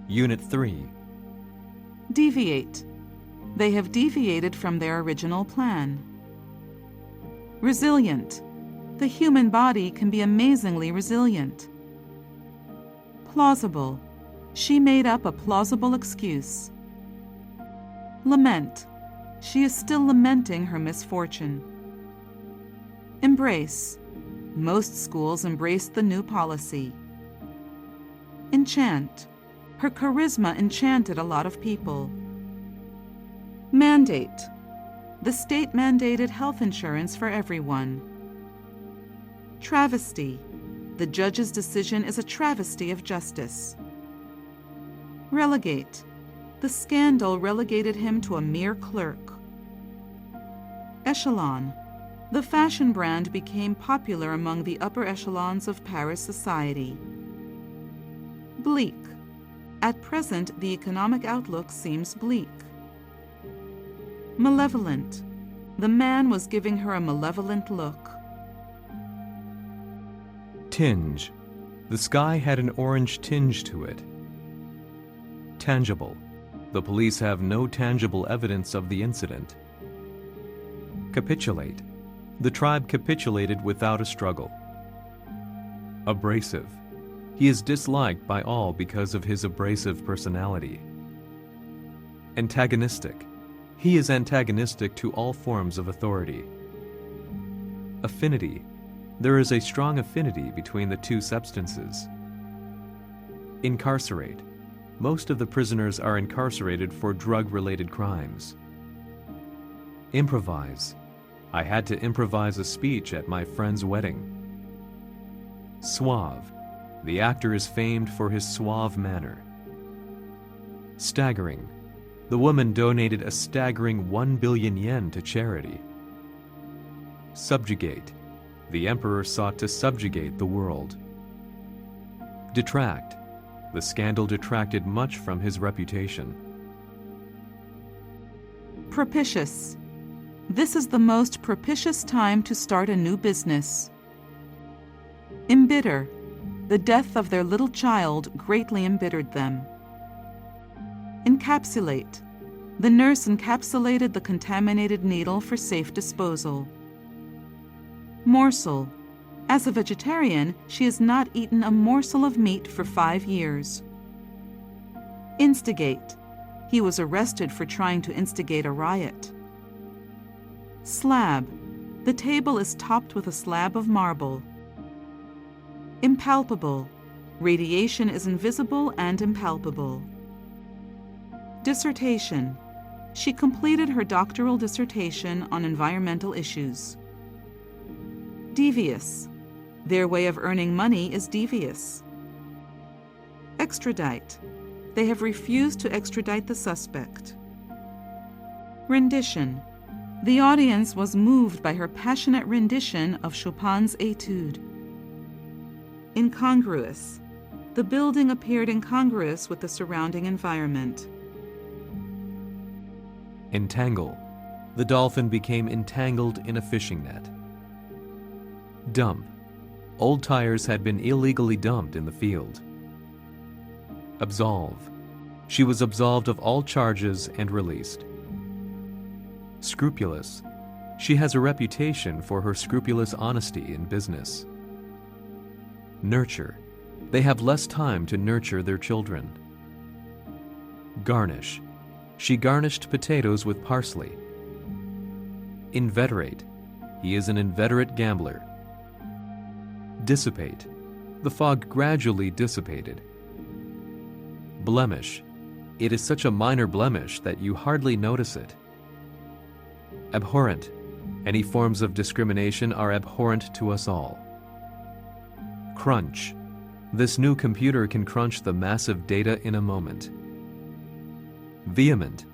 Unit 3. Deviate. They have deviated from their original plan. Resilient. The human body can be amazingly resilient. Plausible. She made up a plausible excuse. Lament. She is still lamenting her misfortune. Embrace. Most schools embraced the new policy. Enchant. Her charisma enchanted a lot of people. Mandate. The state mandated health insurance for everyone. Travesty. The judge's decision is a travesty of justice. Relegate. The scandal relegated him to a mere clerk. Echelon. The fashion brand became popular among the upper echelons of Paris society. Bleak. At present, the economic outlook seems bleak. Malevolent. The man was giving her a malevolent look. Tinge. The sky had an orange tinge to it. Tangible. The police have no tangible evidence of the incident. Capitulate. The tribe capitulated without a struggle. Abrasive. He is disliked by all because of his abrasive personality. Antagonistic. He is antagonistic to all forms of authority. Affinity. There is a strong affinity between the two substances. Incarcerate. Most of the prisoners are incarcerated for drug-related crimes. Improvise. I had to improvise a speech at my friend's wedding. Suave. The actor is famed for his suave manner. Staggering. The woman donated a staggering 1 billion yen to charity. Subjugate. The emperor sought to subjugate the world. Detract. The scandal detracted much from his reputation. Propitious. This is the most propitious time to start a new business. Embitter. The death of their little child greatly embittered them. Encapsulate. The nurse encapsulated the contaminated needle for safe disposal. Morsel. As a vegetarian, she has not eaten a morsel of meat for 5 years. Instigate. He was arrested for trying to instigate a riot. Slab. The table is topped with a slab of marble. Impalpable. Radiation is invisible and impalpable. Dissertation. She completed her doctoral dissertation on environmental issues. Devious. Their way of earning money is devious. Extradite. They have refused to extradite the suspect. Rendition. The audience was moved by her passionate rendition of Chopin's Etude. Incongruous. The building appeared incongruous with the surrounding environment. Entangle. The dolphin became entangled in a fishing net. Dump. Old tires had been illegally dumped in the field. Absolve. She was absolved of all charges and released. Scrupulous. She has a reputation for her scrupulous honesty in business. Nurture. They have less time to nurture their children. Garnish. She garnished potatoes with parsley. Inveterate. He is an inveterate gambler. Dissipate. The fog gradually dissipated. Blemish. It is such a minor blemish that you hardly notice it. Abhorrent. Any forms of discrimination are abhorrent to us all. Crunch. This new computer can crunch the massive data in a moment. Vehement.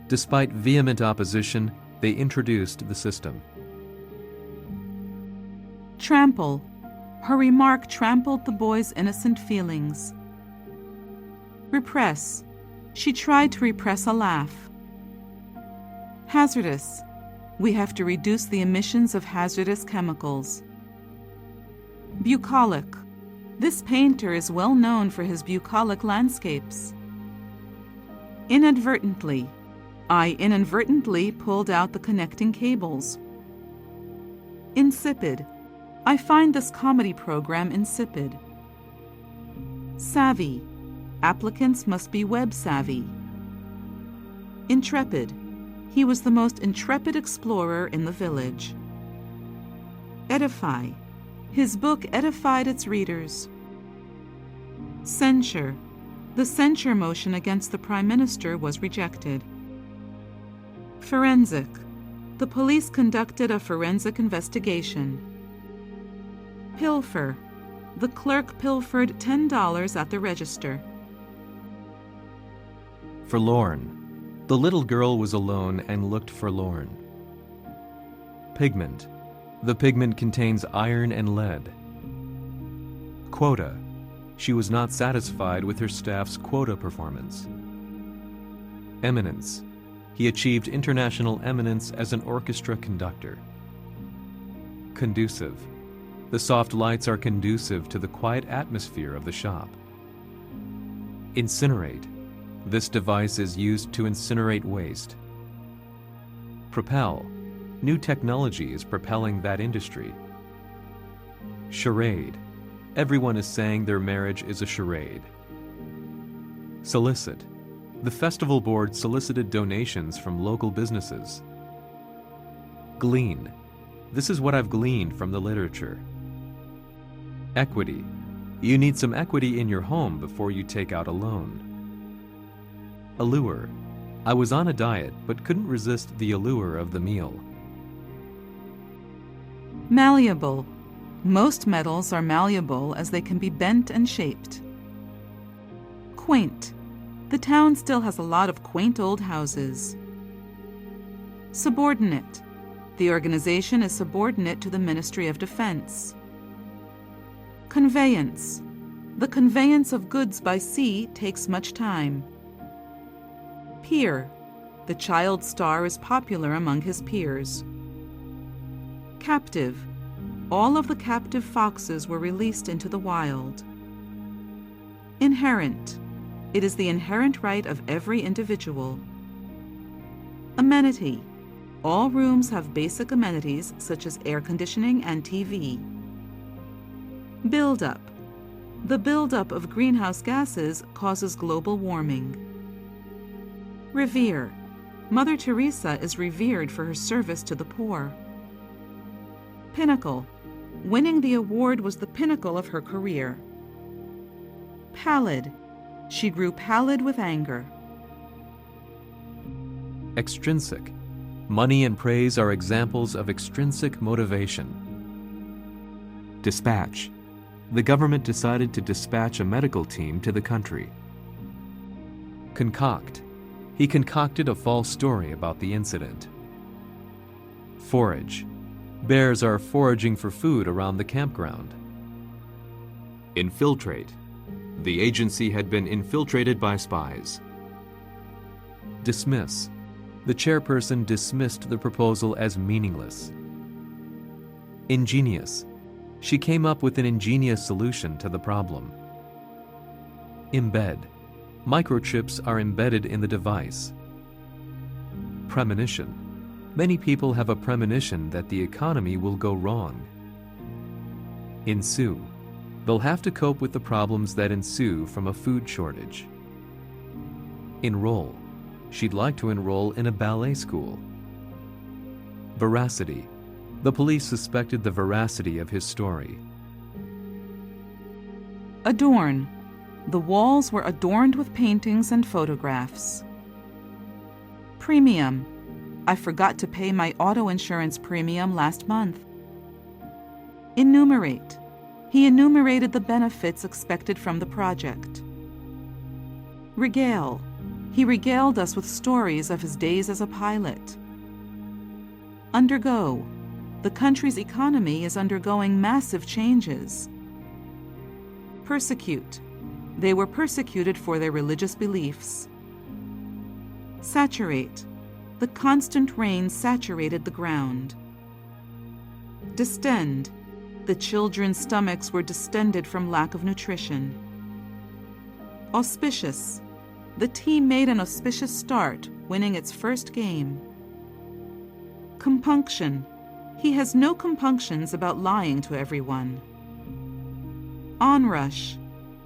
Despite vehement opposition, they introduced the system. Trample. Her remark trampled the boy's innocent feelings. Repress. She tried to repress a laugh. Hazardous. We have to reduce the emissions of hazardous chemicals. Bucolic. This painter is well known for his bucolic landscapes. Inadvertently. I inadvertently pulled out the connecting cables. Insipid. I find this comedy program insipid. Savvy. Applicants must be web savvy. Intrepid. He was the most intrepid explorer in the village. Edify. His book edified its readers. Censure. The censure motion against the Prime Minister was rejected. Forensic. The police conducted a forensic investigation. Pilfer. The clerk pilfered $10 at the register. Forlorn. The little girl was alone and looked forlorn. Pigment. The pigment contains iron and lead. Quota. She was not satisfied with her staff's quota performance. Eminence. He achieved international eminence as an orchestra conductor. Conducive. The soft lights are conducive to the quiet atmosphere of the shop. Incinerate. This device is used to incinerate waste. Propel. New technology is propelling that industry. Charade. Everyone is saying their marriage is a charade. Solicit. The festival board solicited donations from local businesses. Glean. This is what I've gleaned from the literature. Equity. You need some equity in your home before you take out a loan. Allure. I was on a diet but couldn't resist the allure of the meal. Malleable. Most metals are malleable as they can be bent and shaped. Quaint. The town still has a lot of quaint old houses. Subordinate. The organization is subordinate to the Ministry of Defense. Conveyance. The conveyance of goods by sea takes much time. Peer. The child star is popular among his peers. Captive. All of the captive foxes were released into the wild. Inherent. It is the inherent right of every individual. Amenity. All rooms have basic amenities such as air conditioning and TV. Buildup. The buildup of greenhouse gases causes global warming. Revere. Mother Teresa is revered for her service to the poor. Pinnacle. Winning the award was the pinnacle of her career. Pallid. She grew pallid with anger. Extrinsic. Money and praise are examples of extrinsic motivation. Dispatch. The government decided to dispatch a medical team to the country. Concoct. He concocted a false story about the incident. Forage. Bears are foraging for food around the campground. Infiltrate. The agency had been infiltrated by spies. Dismiss. The chairperson dismissed the proposal as meaningless. Ingenious. She came up with an ingenious solution to the problem. Embed. Microchips are embedded in the device. Premonition. Many people have a premonition that the economy will go wrong. Ensue. They'll have to cope with the problems that ensue from a food shortage. Enroll. She'd like to enroll in a ballet school. Veracity. The police suspected the veracity of his story. Adorn. The walls were adorned with paintings and photographs. Premium. I forgot to pay my auto insurance premium last month. Enumerate. He enumerated the benefits expected from the project. Regale. He regaled us with stories of his days as a pilot. Undergo. The country's economy is undergoing massive changes. Persecute. They were persecuted for their religious beliefs. Saturate. The constant rain saturated the ground. Distend. The children's stomachs were distended from lack of nutrition. Auspicious. The team made an auspicious start, winning its first game. Compunction. He has no compunctions about lying to everyone. Onrush.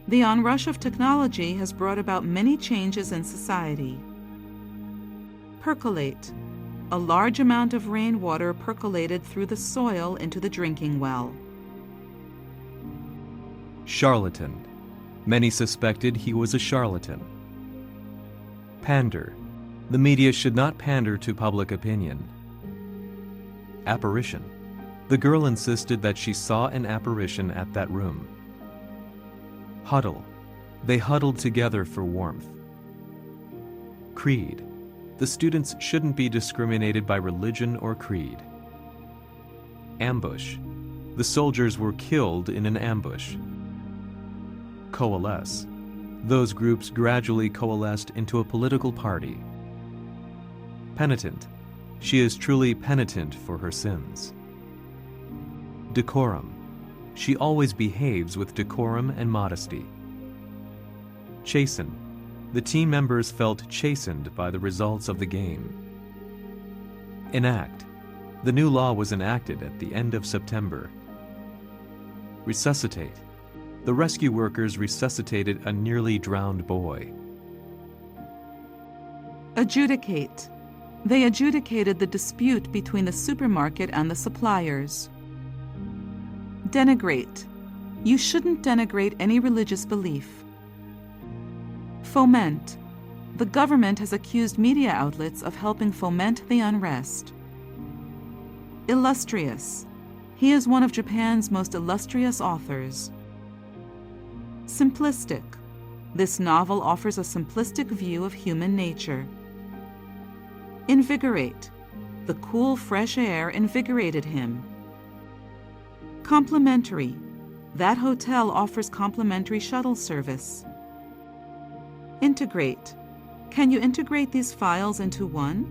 The onrush of technology has brought about many changes in society. Percolate. A large amount of rainwater percolated through the soil into the drinking well. Charlatan. Many suspected he was a charlatan. Pander. The media should not pander to public opinion. Apparition. The girl insisted that she saw an apparition at that room. Huddle. They huddled together for warmth. Creed. The students shouldn't be discriminated by religion or creed. Ambush. The soldiers were killed in an ambush. Coalesce. Those groups gradually coalesced into a political party. Penitent. She is truly penitent for her sins. Decorum. She always behaves with decorum and modesty. Chasten. The team members felt chastened by the results of the game. Enact. The new law was enacted at the end of September. Resuscitate. The rescue workers resuscitated a nearly drowned boy. Adjudicate. They adjudicated the dispute between the supermarket and the suppliers. Denigrate. You shouldn't denigrate any religious belief. Foment. The government has accused media outlets of helping foment the unrest. Illustrious. He is one of Japan's most illustrious authors. Simplistic. This novel offers a simplistic view of human nature. Invigorate. The cool, fresh air invigorated him. Complimentary. That hotel offers complimentary shuttle service. Integrate. Can you integrate these files into one?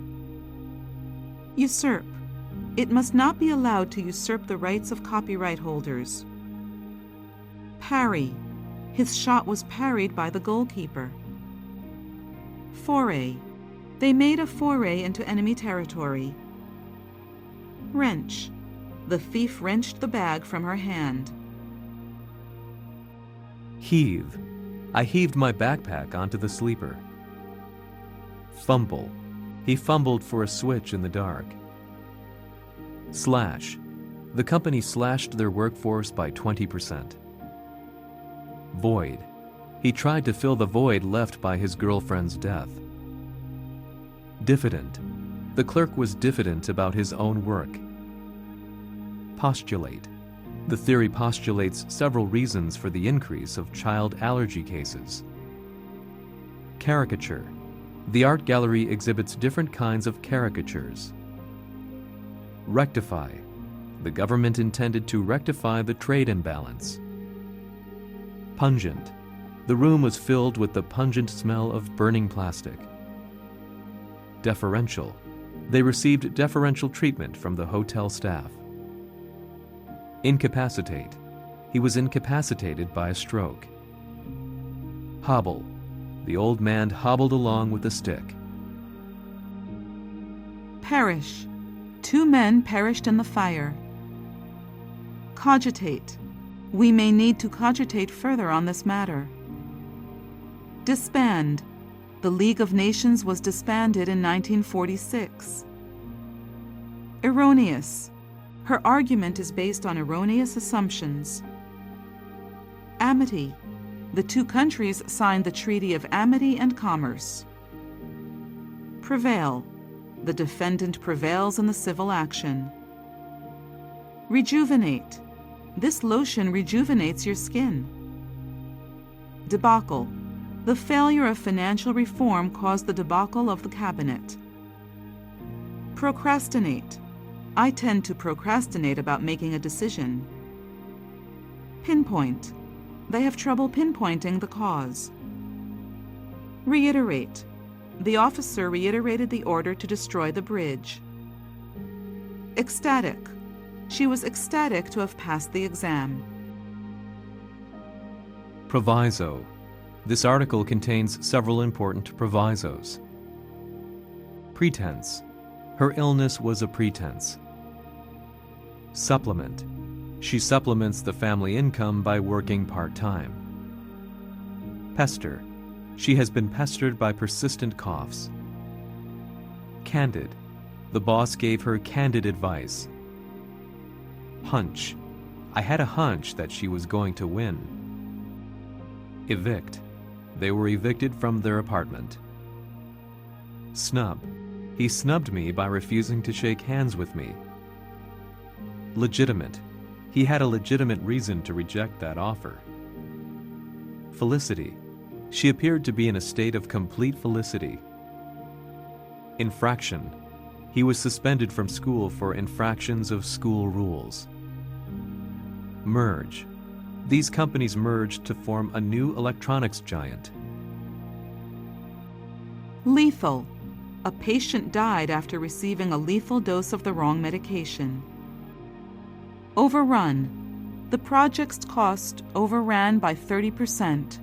Usurp. It must not be allowed to usurp the rights of copyright holders. Parry. His shot was parried by the goalkeeper. Foray. They made a foray into enemy territory. Wrench. The thief wrenched the bag from her hand. Heave. I heaved my backpack onto the sleeper. Fumble. He fumbled for a switch in the dark. Slash. The company slashed their workforce by 20%. Void. He tried to fill the void left by his girlfriend's death. Diffident. The clerk was diffident about his own work. Postulate. The theory postulates several reasons for the increase of child allergy cases. Caricature. The art gallery exhibits different kinds of caricatures. Rectify. The government intended to rectify the trade imbalance. Pungent. The room was filled with the pungent smell of burning plastic. Deferential. They received deferential treatment from the hotel staff. Incapacitate. He was incapacitated by a stroke. Hobble. The old man hobbled along with a stick. Perish. 2 men perished in the fire. Cogitate. We may need to cogitate further on this matter. Disband. The League of Nations was disbanded in 1946. Erroneous. Her argument is based on erroneous assumptions. Amity. The 2 countries signed the Treaty of Amity and Commerce. Prevail. The defendant prevails in the civil action. Rejuvenate. This lotion rejuvenates your skin. Debacle. The failure of financial reform caused the debacle of the cabinet. Procrastinate. I tend to procrastinate about making a decision. Pinpoint. They have trouble pinpointing the cause. Reiterate. The officer reiterated the order to destroy the bridge. Ecstatic. She was ecstatic to have passed the exam. Proviso. This article contains several important provisos. Pretense. Her illness was a pretense. Supplement. She supplements the family income by working part-time. Pester. She has been pestered by persistent coughs. Candid. The boss gave her candid advice. Hunch. I had a hunch that she was going to win. Evict. They were evicted from their apartment. Snub. He snubbed me by refusing to shake hands with me. Legitimate. He had a legitimate reason to reject that offer. Felicity. She appeared to be in a state of complete felicity. Infraction. He was suspended from school for infractions of school rules. Merge. These companies merged to form a new electronics giant. Lethal. A patient died after receiving a lethal dose of the wrong medication. Overrun. The project's cost overran by 30%.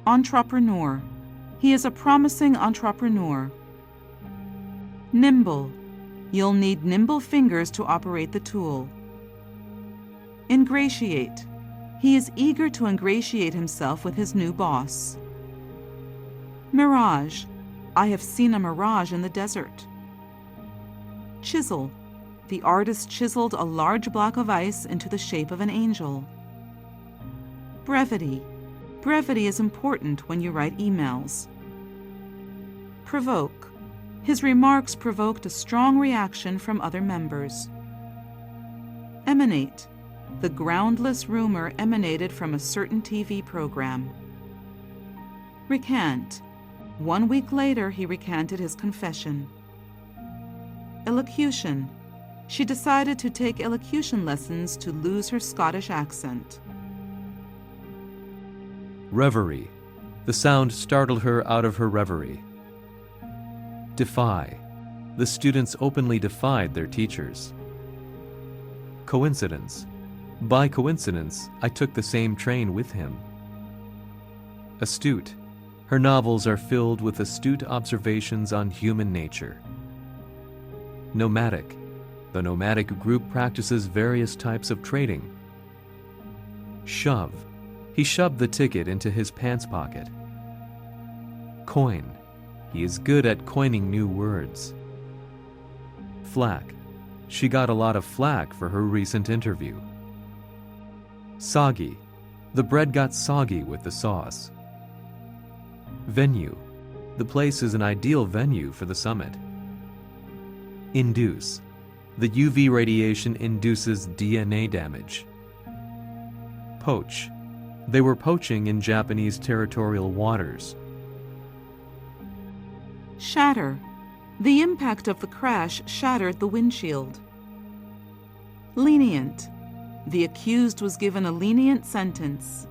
Entrepreneur. He is a promising entrepreneur. Nimble. You'll need nimble fingers to operate the tool. Ingratiate. He is eager to ingratiate himself with his new boss. Mirage. I have seen a mirage in the desert. Chisel. The artist chiseled a large block of ice into the shape of an angel. Brevity. Brevity is important when you write emails. Provoke. His remarks provoked a strong reaction from other members. Emanate. The groundless rumor emanated from a certain TV program. Recant. 1 week later, he recanted his confession. Elocution. She decided to take elocution lessons to lose her Scottish accent. Reverie. The sound startled her out of her reverie. Defy. The students openly defied their teachers. Coincidence. By coincidence, I took the same train with him. Astute. Her novels are filled with astute observations on human nature. Nomadic. The nomadic group practices various types of trading. Shove. He shoved the ticket into his pants pocket. Coin. He is good at coining new words. Flack. She got a lot of flack for her recent interview. Soggy. The bread got soggy with the sauce. Venue. The place is an ideal venue for the summit. Induce. The UV radiation induces DNA damage. Poach. They were poaching in Japanese territorial waters. Shatter. The impact of the crash shattered the windshield. Lenient. The accused was given a lenient sentence.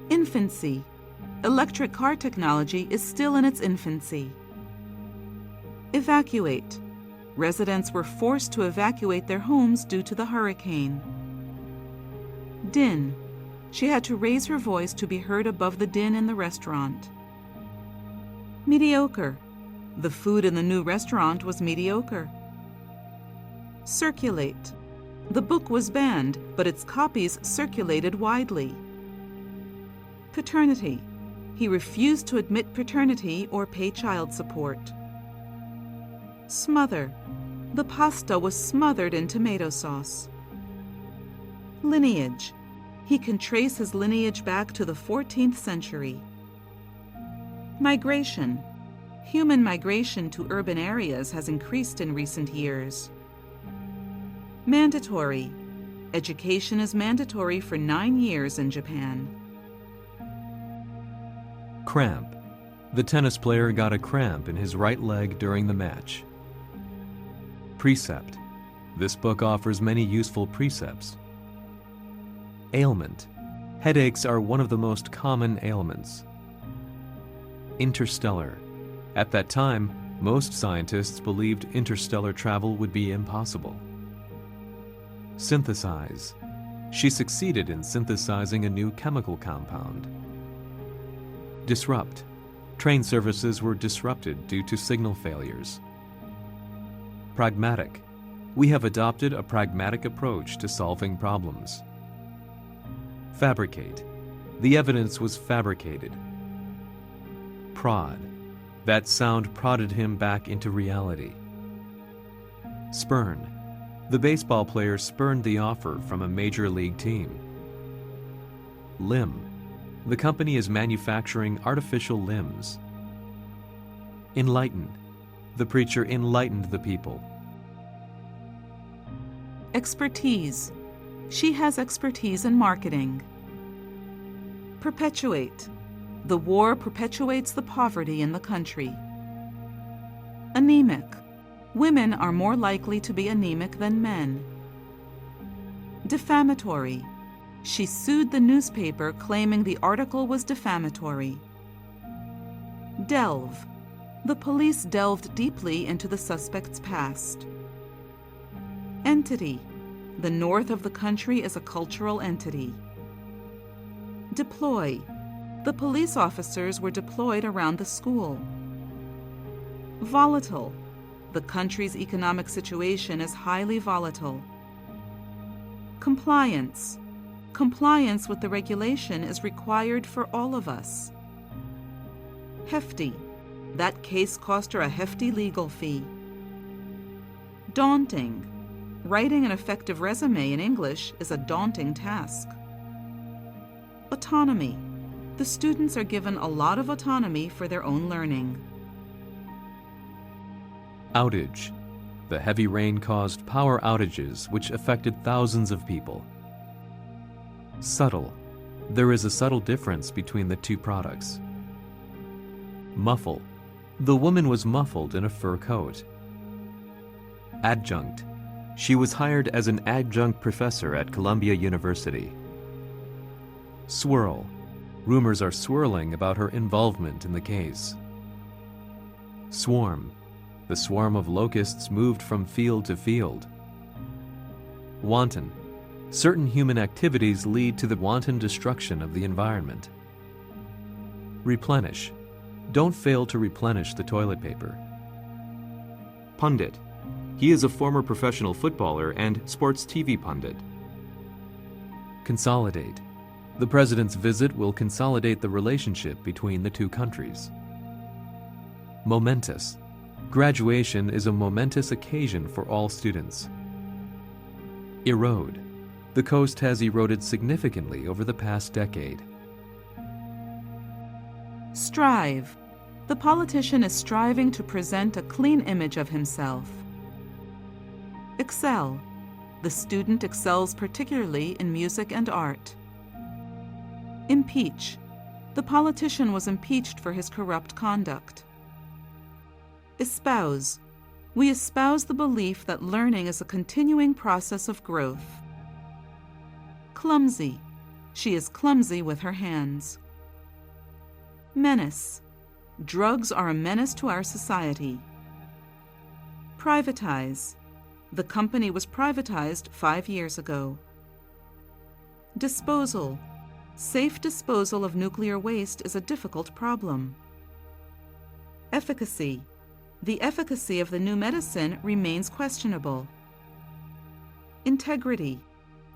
Infancy. Electric car technology is still in its infancy. Evacuate. Residents were forced to evacuate their homes due to the hurricane. Din. She had to raise her voice to be heard above the din in the restaurant. Mediocre. The food in the new restaurant was mediocre. Circulate. The book was banned, but its copies circulated widely. Paternity. He refused to admit paternity or pay child support. Smother. The pasta was smothered in tomato sauce. Lineage. He can trace his lineage back to the 14th century. Migration. Human migration to urban areas has increased in recent years. Mandatory. Education is mandatory for 9 years in Japan. Cramp. The tennis player got a cramp in his right leg during the match. Precept. This book offers many useful precepts. Ailment. Headaches are one of the most common ailments. Interstellar. At that time, most scientists believed interstellar travel would be impossible. Synthesize. She succeeded in synthesizing a new chemical compound. Disrupt. Train services were disrupted due to signal failures. Pragmatic. We have adopted a pragmatic approach to solving problems. Fabricate. The evidence was fabricated. Prod. That sound prodded him back into reality. Spurn. The baseball player spurned the offer from a major league team. Limb. The company is manufacturing artificial limbs. Enlighten. The preacher enlightened the people. Expertise. She has expertise in marketing. Perpetuate. The war perpetuates the poverty in the country. Anemic. Women are more likely to be anemic than men. Defamatory. She sued the newspaper claiming the article was defamatory. Delve. The police delved deeply into the suspect's past. Entity. The north of the country is a cultural entity. Deploy. The police officers were deployed around the school. Volatile. The country's economic situation is highly volatile. Compliance. Compliance with the regulation is required for all of us. Hefty. That case cost her a hefty legal fee. Daunting. Writing an effective resume in English is a daunting task. Autonomy. The students are given a lot of autonomy for their own learning. Outage. The heavy rain caused power outages which affected thousands of people. Subtle. There is a subtle difference between the two products. Muffle. The woman was muffled in a fur coat. Adjunct. She was hired as an adjunct professor at Columbia University. Swirl. Rumors are swirling about her involvement in the case. Swarm. The swarm of locusts moved from field to field. Wanton. Certain human activities lead to the wanton destruction of the environment. Replenish. Don't fail to replenish the toilet paper. Pundit. He is a former professional footballer and sports TV pundit. Consolidate. The president's visit will consolidate the relationship between the two countries. Momentous. Graduation is a momentous occasion for all students. Erode. The coast has eroded significantly over the past decade. Strive. The politician is striving to present a clean image of himself. Excel. The student excels particularly in music and art. Impeach. The politician was impeached for his corrupt conduct. Espouse. We espouse the belief that learning is a continuing process of growth. Clumsy. She is clumsy with her hands. Menace. Drugs are a menace to our society. Privatize. The company was privatized 5 years ago. Disposal. Safe disposal of nuclear waste is a difficult problem. Efficacy. The efficacy of the new medicine remains questionable. Integrity.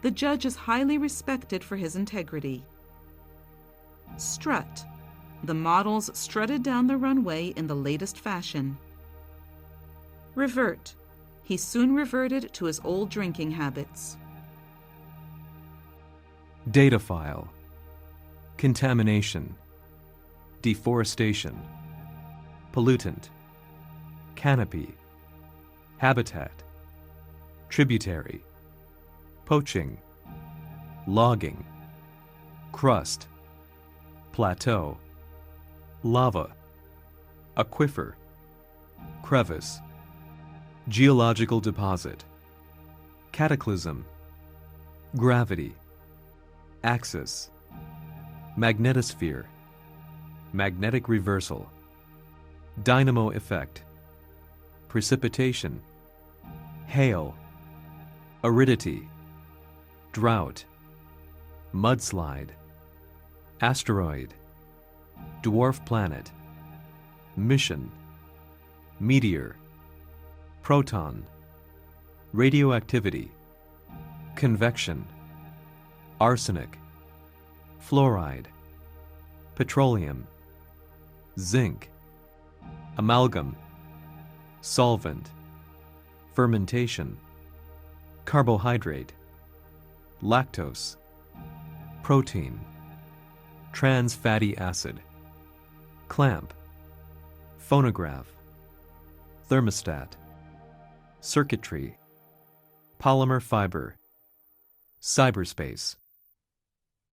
The judge is highly respected for his integrity. Strut. The models strutted down the runway in the latest fashion. Revert. He soon reverted to his old drinking habits. Data file. Contamination. Deforestation. Pollutant. Canopy. Habitat. Tributary. Poaching. Logging. Crust. Plateau. Lava. Aquifer. Crevice. Geological deposit. Cataclysm. Gravity. Axis. Magnetosphere. Magnetic reversal. Dynamo effect. Precipitation. Hail. Aridity. Drought. mudslide, asteroid, dwarf planet, mission, meteor, proton, radioactivity, convection, arsenic, fluoride, petroleum, zinc, amalgam, solvent, fermentation, carbohydrate, lactose, protein, trans fatty acid, clamp, phonograph, thermostat, circuitry, polymer fiber, cyberspace.